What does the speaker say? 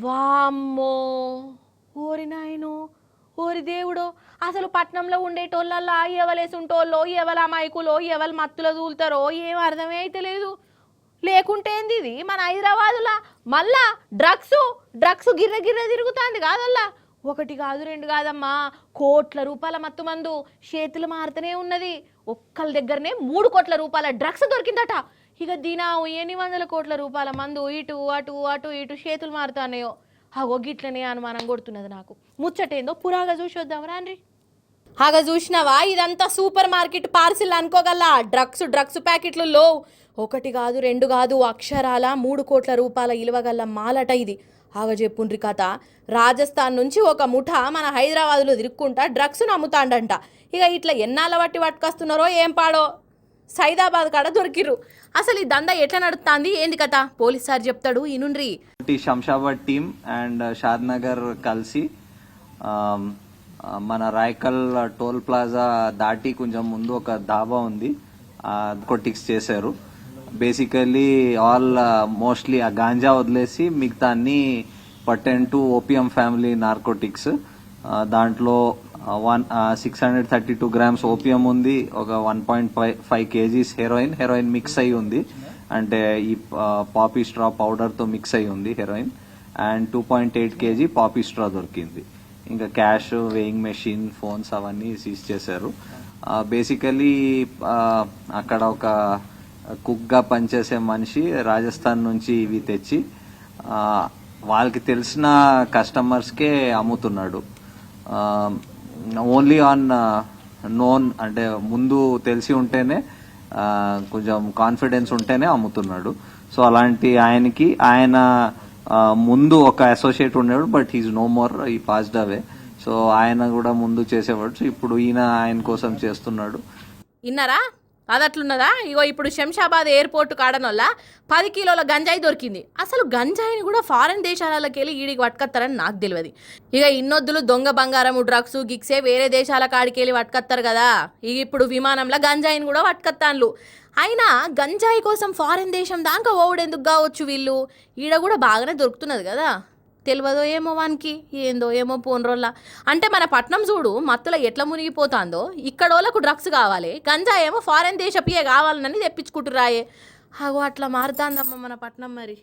వామ్మో! ఓరి నాయనో! ఓరి దేవుడో! అసలు పట్నంలో ఉండేటోళ్ళల్లా ఎవలేసుంటోళ్ళో, ఎవల అమాయకులో, ఎవలు మత్తులో దూలుతారో ఏం అర్థమే అయితలేదు. లేకుంటే ఏంది ఇది మన హైదరాబాదులా మళ్ళా డ్రగ్స్ గిర్ర గిర్ర తిరుగుతాంది కాదల్లా. ఒకటి కాదు రెండు కాదమ్మా, కోట్ల రూపాయల మత్తు మందు చేతులు మారుతూనే ఉన్నది. ఒక్కళ్ళ దగ్గరనే 3 కోట్ల రూపాయల డ్రగ్స్ దొరికిందట. ఇక దినావు ఎన్ని వందల కోట్ల రూపాయల మందు ఇటు అటు అటు ఇటు చేతులు మారుతానేయో. అగో గిట్లనే అనుమానం కొడుతున్నది నాకు. ముచ్చటేందో పురాగా చూసి వద్దాం రాండ్రి. హాగా చూసినావా, ఇదంతా సూపర్ మార్కెట్ పార్సిల్ అనుకోగల డ్రగ్స్ ప్యాకెట్లు లో. ఒకటి కాదు రెండు కాదు, అక్షరాల 3 కోట్ల రూపాయల ఇలువగల మాలట ఇది. హాగా చెప్పుండ్రి కథ. రాజస్థాన్ నుంచి ఒక ముఠా మన హైదరాబాద్లో తిరుక్కుంటా డ్రగ్స్ను అమ్ముతాండంట. ఇక ఇట్లా ఎన్నాళ్ళ బట్టి పట్టుకొస్తున్నారో ఏం పాడో. సైదాబాద్ కాడ దొరికిర్రు. అసలు ఈ దందా ఎట్లా నడుస్తుంది ఏంది కథ పోలీస్ సార్ చెప్తాడు ఇనుండ్రి. శంషాబాద్ టీమ్ అండ్ షాద్ నగర్ కలిసి మన రాయకల్ టోల్ ప్లాజా దాటి కొంచెం ముందు ఒక ధాబా ఉంది, నార్కోటిక్స్ చేశారు. బేసికలీ ఆల్ మోస్ట్లీ ఆ గాంజా వదిలేసి మిగతా అన్ని pertain to opium family narcotics. దాంట్లో 632 గ్రామ్స్ ఓపియం ఉంది, ఒక 1.5 కేజీస్ హెరోయిన్ మిక్స్ అయి ఉంది. అంటే ఈ పాపీ స్ట్రా పౌడర్ తో మిక్స్ అయి ఉంది heroine. And 2.8 KG poppy straw దొరికింది. ఇంకా క్యాష్, వేయింగ్ మెషిన్, ఫోన్స్ అవన్నీ సీజ్ చేశారు. బేసికలీ అక్కడ ఒక కుక్ గా పనిచేసే మనిషి రాజస్థాన్ నుంచి ఇవి తెచ్చి వాళ్ళకి తెలిసిన కస్టమర్స్కే అమ్ముతున్నాడు. ఓన్లీ ఆన్ నోన్, అంటే ముందు తెలిసి ఉంటేనే కొంచెం కాన్ఫిడెన్స్ ఉంటేనే అమ్ముతున్నాడు. సో అలాంటి ఆయన ముందు ఒక అసోసియేట్ ఉండేవాడు, బట్ హీస్ నో మోర్, ఈ పాస్డ్ అవే. సో ఆయన కూడా ముందు చేసేవాడు. సో ఇప్పుడు ఆయన కోసం చేస్తున్నాడు. ఇన్నారా అదట్లున్నదా? ఇగో ఇప్పుడు శంషాబాద్ ఎయిర్పోర్ట్ కాడనొల్ల 10 కిలోల గంజాయి దొరికింది. అసలు గంజాయిని కూడా ఫారెన్ దేశాలకి వెళ్ళి ఈడికి పట్టుకొస్తారని నాకు తెలియదు. ఇక ఇన్నొద్దులు దొంగ బంగారము డ్రగ్స్ గిక్సే వేరే దేశాల కాడికి వెళ్ళి పట్టుకొస్తారు కదా. ఇక ఇప్పుడు విమానంలో గంజాయిని కూడా పట్టుకొత్తాన్లు. అయినా గంజాయి కోసం ఫారెన్ దేశం దాకా ఓవడెందుకు కావచ్చు వీళ్ళు? ఈడ కూడా బాగానే దొరుకుతున్నది కదా. తెలియదో ఏమో వానికి, ఏందో ఏమో పోన్రోల్లా. అంటే మన పట్నం చూడు మత్తులో ఎట్లా మునిగిపోతాందో, ఇక్కడోళ్ళకు డ్రగ్స్ కావాలి, గంజా ఏమో ఫారెన్ దేశపియే కావాలని తెప్పించుకుంటురాయే. అగో అట్లా మారుతాందమ్మ మన పట్నం మరి.